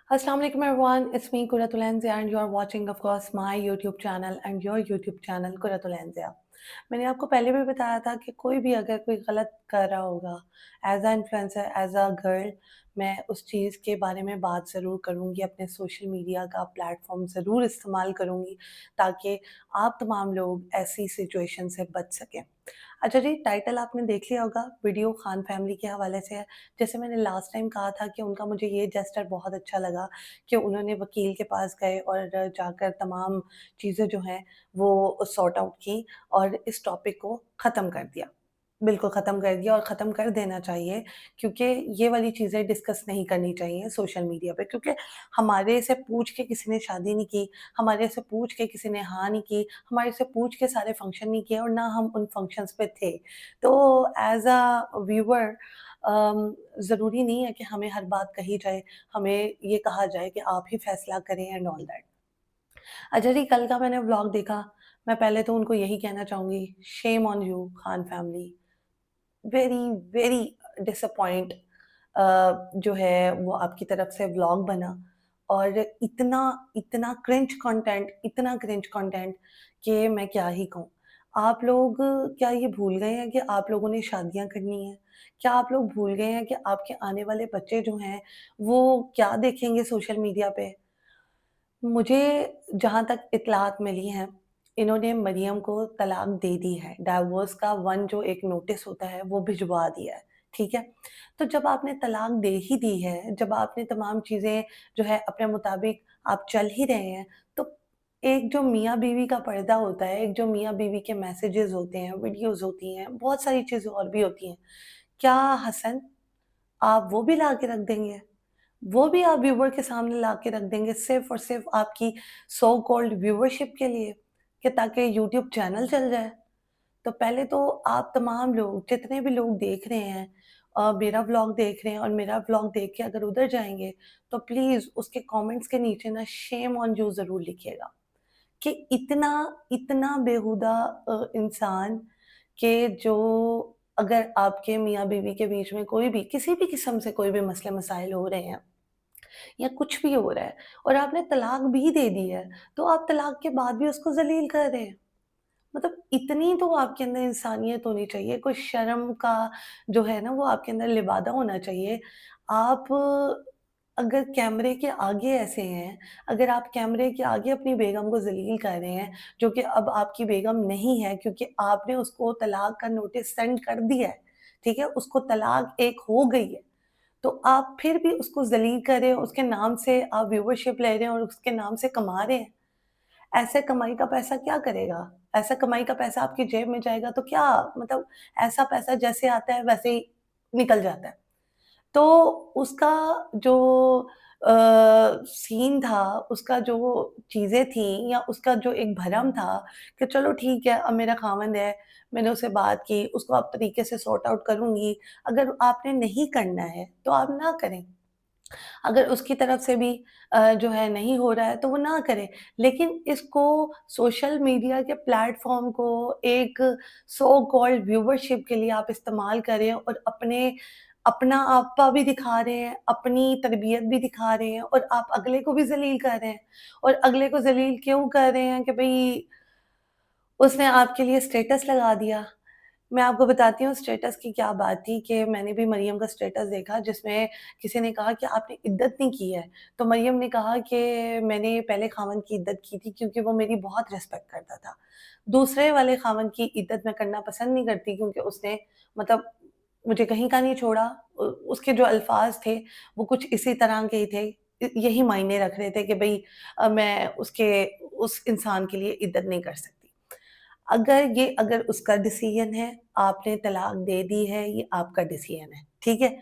Assalamu alaikum everyone, it's me Quratul Anzia and you are watching of course my YouTube channel and your YouTube channel Quratul Anzia. मैंने आपको पहले भी बताया था कि कोई भी अगर कोई गलत कर रहा होगा as a influencer as a girl, मैं उस चीज़ के बारे में बात ज़रूर करूँगी, अपने सोशल मीडिया का प्लेटफॉर्म ज़रूर इस्तेमाल करूँगी ताकि आप तमाम लोग ऐसी सिचुएशन से बच सकें। अच्छा जी, टाइटल आपने देख लिया होगा, वीडियो खान फैमिली के हवाले से है। जैसे मैंने लास्ट टाइम कहा था कि उनका मुझे ये जेस्चर बहुत अच्छा लगा कि उन्होंने वकील के पास गए और जाकर तमाम चीज़ें जो हैं वो सॉर्ट आउट की और इस टॉपिक को ख़त्म कर दिया। बिल्कुल ख़त्म कर दिया और ख़त्म कर देना चाहिए क्योंकि ये वाली चीज़ें डिस्कस नहीं करनी चाहिए सोशल मीडिया पे, क्योंकि हमारे से पूछ के किसी ने शादी नहीं की, हमारे से पूछ के किसी ने हाँ नहीं की, हमारे से पूछ के सारे फंक्शन नहीं किए और ना हम उन फंक्शंस पे थे। तो एज़ अ व्यूअर ज़रूरी नहीं है कि हमें हर बात कही जाए, हमें ये कहा जाए कि आप ही फैसला करें एंड ऑल दैट। अच्छा जी, कल का मैंने व्लॉग देखा, मैं पहले तो उनको यही कहना चाहूँगी, Shem on you Khan family. Very very disappoint जो है वो आपकी तरफ से व्लॉग बना और इतना इतना क्रिंज कंटेंट कि मैं क्या ही कहूँ। आप लोग क्या ये भूल गए हैं कि आप लोगों ने शादियाँ करनी है? क्या आप लोग भूल गए हैं कि आपके आने वाले बच्चे जो हैं वो क्या देखेंगे सोशल मीडिया पे? मुझे जहाँ तक इत्तलात मिली हैं, इन्होंने मरियम को तलाक दे दी है। डाइवोर्स का जो एक नोटिस होता है, वो भिजवा दिया है, ठीक है? तो जब आपने तलाक दे ही दी है, जब आपने तमाम चीज़ें जो है अपने मुताबिक आप चल ही रहे हैं, तो एक जो मियाँ-बीवी का पर्दा होता है, एक जो मियाँ-बीवी के मैसेजेज़ होते हैं, वीडियोज़ होती हैं, बहुत सारी चीज़ें और भी होती हैं। क्या हसन आप वो भी ला के रख देंगे? वो भी आप व्यूअर के सामने ला के रख देंगे सिर्फ़ और सिर्फ़ आपकी सो कॉल्ड व्यूवरशिप के लिए कि ताकि यूट्यूब चैनल चल जाए। तो पहले तो आप तमाम लोग जितने भी लोग देख रहे हैं मेरा व्लॉग देख रहे हैं और मेरा व्लॉग देख के अगर उधर जाएँगे, तो प्लीज़ उसके कमेंट्स के नीचे ना शेम ऑन यू ज़रूर लिखिएगा कि इतना इतना बेहुदा इंसान के जो अगर आपके मियाँ-बीवी के बीच में कोई भी किसी भी किस्म से कोई भी मसले-मसाइल हो रहे हैं या कुछ भी हो रहा है और आपने तलाक भी दे दी है, तो आप तलाक के बाद भी उसको ज़लील कर रहे हैं। मतलब इतनी तो आपके अंदर इंसानियत होनी चाहिए, कोई शर्म का जो है ना वो आपके अंदर लिबादा होना चाहिए। आप अगर कैमरे के आगे ऐसे हैं, अगर आप कैमरे के आगे अपनी बेगम को ज़लील कर रहे हैं, जो कि अब आपकी बेगम नहीं है क्योंकि आपने उसको तलाक का नोटिस सेंड कर दिया है, ठीक है? उसको तलाक एक हो गई है। तो आप फिर भी उसको ज़लील कर रहे हो, उसके नाम से आप व्यूवरशिप ले रहे हैं और उसके नाम से कमा रहे हैं। ऐसे कमाई का पैसा क्या करेगा? ऐसा कमाई का पैसा आपकी जेब में जाएगा तो क्या मतलब ऐसा पैसा जैसे आता है वैसे ही निकल जाता है। तो उसका जो सीन था, उसका जो चीज़ें थी या उसका जो एक भरम था कि चलो ठीक है, अब मेरा खामंद है, मैंने उससे बात की, उसको अब तरीके से सॉर्ट आउट करूँगी। अगर आपने नहीं करना है, तो आप ना करें। अगर उसकी तरफ से भी जो है नहीं हो रहा है तो वो ना करे। लेकिन इसको सोशल मीडिया के प्लेटफ़ॉर्म को एक सो कॉल्ड व्यूवरशिप के लिए आप इस्तेमाल करें और अपना आपा भी दिखा रहे हैं, अपनी तरबियत भी दिखा रहे हैं और आप अगले को भी ज़लील कर रहे हैं। और अगले को ज़लील क्यों कर रहे हैं कि भई उसने आपके लिए स्टेटस लगा दिया। मैं आपको बताती हूँ स्टेटस की क्या बात थी कि मैंने भी मरियम का स्टेटस देखा जिसमें किसी ने कहा कि आपने इद्दत नहीं की है। तो मरियम ने कहा कि मैंने पहले ख़ावंद की इद्दत की थी क्योंकि वो मेरी बहुत रिस्पेक्ट करता था। दूसरे वाले ख़ावंद की इद्दत मैं करना पसंद नहीं करती क्योंकि उसने मतलब मुझे कहीं का नहीं छोड़ा। उसके जो अल्फ़ाज़ थे वो कुछ इसी तरह के ही थे। यही मायने रख रहे थे कि भई मैं उस इंसान के लिए इद्दत नहीं कर सकती। अगर उसका डिसीज़न है, आपने तलाक दे दी है, ये आपका डिसीज़न है, ठीक है?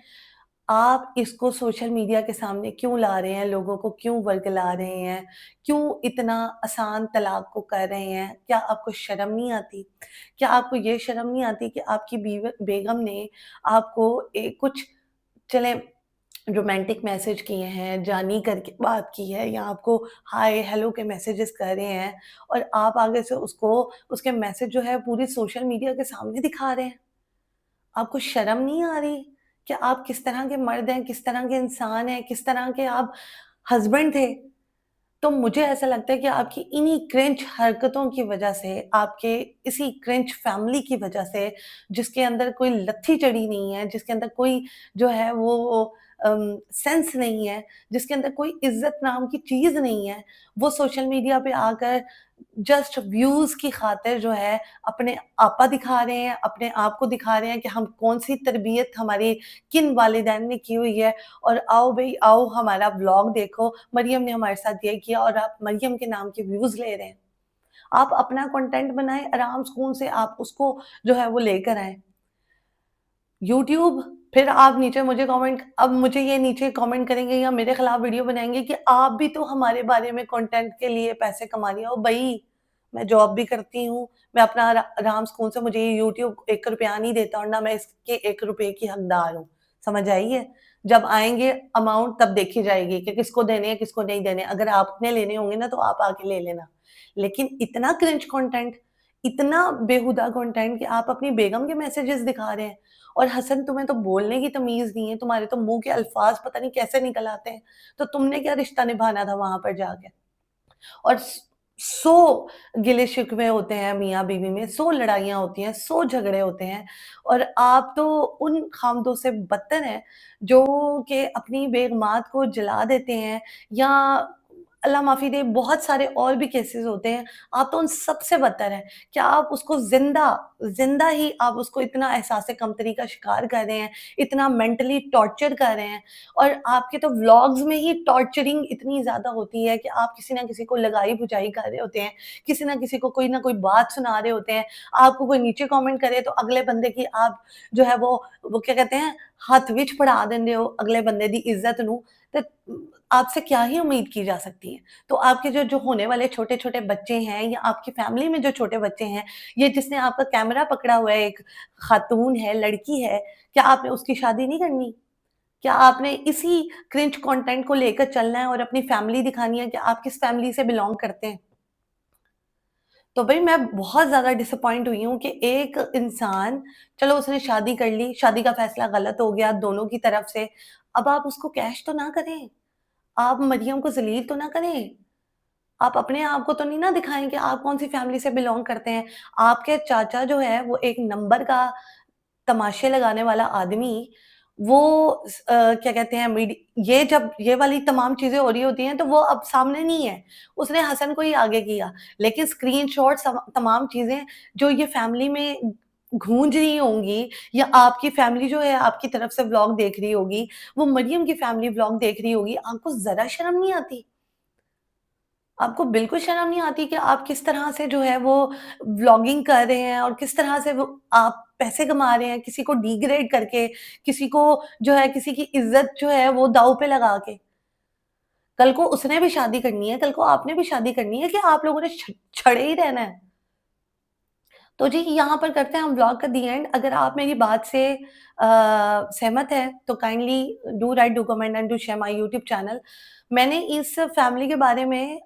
आप इसको सोशल मीडिया के सामने क्यों ला रहे हैं, लोगों को क्यों वर्गला रहे हैं? क्यों इतना आसान तलाक को कर रहे हैं? क्या आपको शर्म नहीं आती? क्या आपको ये शर्म नहीं आती कि आपकी बेगम ने आपको कुछ चलें रोमांटिक मैसेज किए हैं, जानी करके बात की है या आपको हाय, हेलो के मैसेजेस कर रहे हैं और आप आगे से उसके मैसेज जो है पूरी सोशल मीडिया के सामने दिखा रहे हैं। आपको शर्म नहीं आ रही कि आप किस तरह के मर्द हैं, किस तरह के इंसान हैं, किस तरह के आप हस्बैंड थे। तो मुझे ऐसा लगता है कि आपकी इन्हीं क्रिंज हरकतों की वजह से, आपके इसी क्रिंज फैमिली की वजह से, जिसके अंदर कोई लत्थी चढ़ी नहीं है, जिसके अंदर कोई जो है वो सेंस नहीं है, जिसके अंदर कोई इज़्ज़त नाम की चीज़ नहीं है, वो सोशल मीडिया पे आकर जस्ट व्यूज़ की खातिर जो है अपने आपा दिखा रहे हैं, अपने आप को दिखा रहे हैं कि हम कौन-सी तरबियत हमारी किन वालिदैन ने की हुई है, और आओ भई आओ हमारा व्लॉग देखो, मरियम ने हमारे साथ ये किया, और आप मरियम के नाम के व्यूज़ ले रहे हैं। आप अपना कंटेंट बनाएँ, आराम सुकून से आप उसको जो है वो लेकर आएँ। यूट्यूब, फिर आप नीचे मुझे कमेंट, अब मुझे ये नीचे कमेंट करेंगे या मेरे खिलाफ वीडियो बनाएँगे कि आप भी तो हमारे बारे में कंटेंट के लिए पैसे कमा रही हो। भई, मैं जॉब भी करती हूँ, मैं अपना आराम सुकून से, मुझे ये यूट्यूब ₹1 नहीं देता और ना मैं इसके ₹1 की हकदार हूँ। समझ आई है? जब आएँगे अमाउंट तब देखी जाएगी कि किसको देने हैं, किसको नहीं देने। अगर आपने लेने होंगे ना तो आप आके ले लेना। लेकिन इतना क्रिंज कंटेंट, इतना बेहुदा कंटेंट कि आप अपनी बेगम के मैसेजेस दिखा रहे हैं। और हसन, तुम्हें तो बोलने की तमीज़ नहीं है, तुम्हारे तो मुँह के अल्फ़ाज़ पता नहीं कैसे निकल आते हैं, तो तुमने क्या रिश्ता निभाना था वहाँ पर जाके? और 100 गिले-शिकवे होते हैं मियाँ-बीवी में, 100 लड़ाइयाँ होती हैं, 100 झगड़े होते हैं, और आप तो उन खामदों से बदतर हैं, जो कि अपनी बेगमात को जला देते हैं, या अल्लाह माफ़ी दे, बहुत सारे और भी केसेज़ होते हैं, आप तो उन सबसे बदतर हैं। क्या आप उसको ज़िंदा ही आप उसको इतना एहसास कमतरी का शिकार कर रहे हैं, इतना मेंटली टॉर्चर कर रहे हैं, और आपके तो व्लॉग्स में ही टॉर्चरिंग इतनी ज़्यादा होती है कि आप किसी न किसी को लगाई-बुझाई कर रहे होते हैं, किसी न किसी को कोई न कोई बात सुना रहे होते हैं, आपको कोई नीचे कमेंट करे तो अगले बंदे की आप जो है वो क्या कहते हैं, हत्थ विच पड़ा देंदे हो अगले बंदे दी इज़्ज़त नूं, ते आपसे क्या ही उम्मीद की जा सकती है। तो आपके जो जो होने वाले छोटे-छोटे बच्चे हैं, या आपकी फैमिली में जो छोटे बच्चे हैं, ये जिसने आपका कैमरा पकड़ा हुआ है, एक खातून है, लड़की है, क्या आपने उसकी शादी नहीं करनी? क्या आपने इसी क्रिंज कंटेंट को लेकर चलना है और अपनी फैमिली दिखानी है कि आप किस फैमिली से बिलॉन्ग करते हैं? तो भई मैं बहुत ज़्यादा डिसअपॉइंट हुई हूँ कि एक इंसान, चलो उसने शादी कर ली, शादी का फैसला गलत हो गया दोनों की तरफ से, अब आप उसको कैश तो ना करें, आप मरियम को ज़लील तो ना करें, आप अपने आप को तो नहीं ना दिखाएँ कि आप कौन-सी फैमिली से बिलॉन्ग करते हैं। आपके चाचा जो है वो एक नंबर का तमाशे लगाने वाला आदमी, वो क्या कहते हैं, ये जब ये वाली तमाम चीज़ें हो रही होती हैं, तो वो अब सामने नहीं है। उसने हसन को ही आगे किया, लेकिन स्क्रीनशॉट तमाम चीज़ें जो ये फैमिली में गूँज रही होंगी, या आपकी फैमिली जो है आपकी तरफ से व्लॉग देख रही होगी, वो मरियम की फैमिली व्लॉग देख रही होगी, आपको ज़रा शर्म नहीं आती? आपको बिल्कुल शर्म नहीं आती कि आप किस तरह से जो है वो व्लॉगिंग कर रहे हैं, और किस तरह से वो आप पैसे कमा रहे हैं, किसी को डिग्रेड करके, किसी को जो है किसी की इज़्ज़त जो है वो दाँव पे लगा के। कल को उसने भी शादी करनी है, कल को आपने भी शादी करनी है, कि आप लोगों ने छड़े ही रहना है? तो जी, यहाँ पर करते हैं हम व्लॉग का दी एंड। अगर आप मेरी बात से सहमत हैं, तो kindly do right, do comment and do share my YouTube channel. मैंने इस फैमिली के बारे में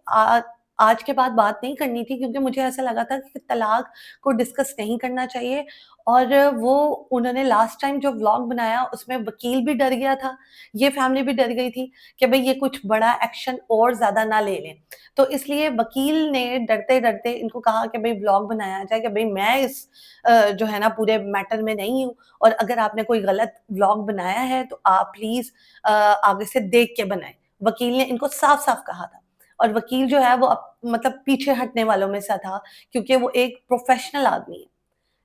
आज के बाद बात नहीं करनी थी, क्योंकि मुझे ऐसा लगा था कि तलाक को डिस्कस नहीं करना चाहिए, और वो उन्होंने लास्ट टाइम जो व्लॉग बनाया उसमें वकील भी डर गया था, ये फैमिली भी डर गई थी कि भई ये कुछ बड़ा एक्शन और ज़्यादा ना ले लें। तो इसलिए वकील ने डरते-डरते इनको कहा कि भई व्लॉग बनाया जाए, कि भई मैं इस जो है ना पूरे मैटर में नहीं हूँ, और अगर आपने कोई गलत व्लॉग बनाया है तो आप प्लीज़ आगे से देख के बनाएँ। वकील ने इनको साफ-साफ कहा था, और वकील जो है वो मतलब पीछे हटने वालों में से था, क्योंकि वो एक प्रोफेशनल आदमी है।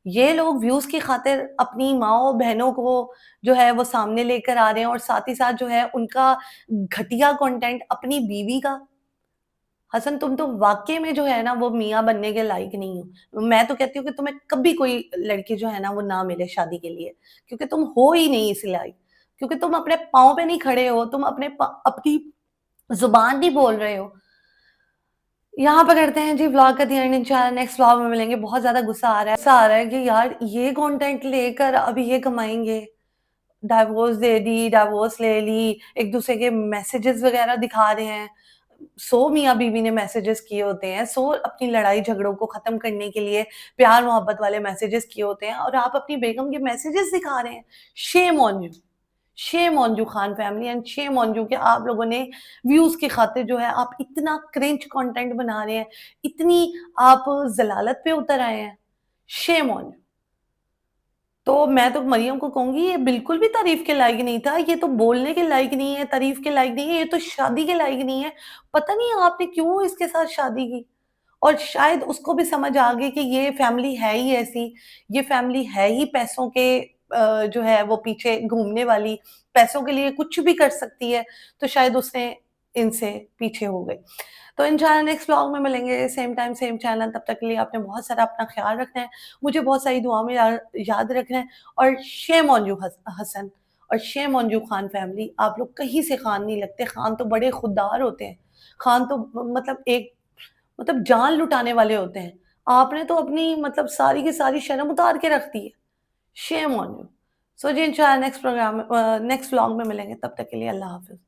ये लोग व्यूज़ की खातिर अपनी माँओं-बहनों को जो है वो सामने लेकर आ रहे हैं, और साथ ही साथ जो है उनका घटिया कंटेंट अपनी बीवी का। हसन, तुम तो वाक़ई में जो है ना वो मियाँ बनने के लायक नहीं हो। मैं तो कहती हूँ कि तुम्हें कभी कोई लड़की जो है ना वो ना मिले शादी के लिए, क्योंकि तुम हो ही नहीं इस लायक। क्योंकि तुम अपने पाँव पे नहीं खड़े हो, तुम अपनी ज़ुबान नहीं बोल रहे हो। यहाँ पे करते हैं जी व्लॉग का दी एंड, इंशाल्लाह नेक्स्ट व्लॉग में मिलेंगे। बहुत ज़्यादा गुस्सा आ रहा है कि यार ये कंटेंट लेकर अब ये कमाएँगे। डाइवोर्स दे दी, डाइवोर्स ले ली, एक-दूसरे के मैसेजेस वगैरह दिखा रहे हैं। 100 मियाँ-बीवी ने मैसेजेस किए होते हैं, 100 अपनी लड़ाई-झगड़ों को ख़त्म करने के लिए प्यार-मोहब्बत वाले मैसेजेस किए होते हैं, और आप अपनी बेगम के मैसेजेस दिखा रहे हैं। Shem on you! Shem on you Khan family and Shem on you कि आप लोगों ने व्यूज़ की खातिर जो है आप इतना क्रिंज कंटेंट बना रहे हैं, इतनी आप ज़लालत पे उतर आए हैं। Shem on you. तो मैं तो मरियम को कहूँगी ये बिल्कुल भी तारीफ़ के लायक नहीं था, ये तो बोलने के लायक नहीं है, तारीफ़ के लायक नहीं है, ये तो शादी के लायक नहीं है। पता नहीं आपने क्यों इसके साथ शादी की? और शायद उसको भी समझ आ गई कि ये फैमिली है ही ऐसी, ये फैमिली है ही पैसों के जो है वो पीछे घूमने वाली, पैसों के लिए कुछ भी कर सकती है, तो शायद उसने इनसे पीछे हो गई। तो इंशाल्लाह नेक्स्ट व्लॉग में मिलेंगे, सेम टाइम सेम चैनल, तब तक के लिए आपने बहुत सारा अपना ख़्याल रखना है, मुझे बहुत सारी दुआओं में याद रखना है और शेम ऑन यू हसन और Shem on you Khan family, आप लोग कहीं से खान नहीं लगते, खान तो बड़े खुददार होते हैं, खान तो मतलब एक मतलब जान लुटाने वाले होते हैं। आपने तो अपनी मतलब सारी की सारी शर्म उतार के रख दी है। Shame on you. सो जी इंशाल्लाह नेक्स्ट व्लॉग में मिलेंगे, तब तक के लिए अल्लाह हाफ़िज़।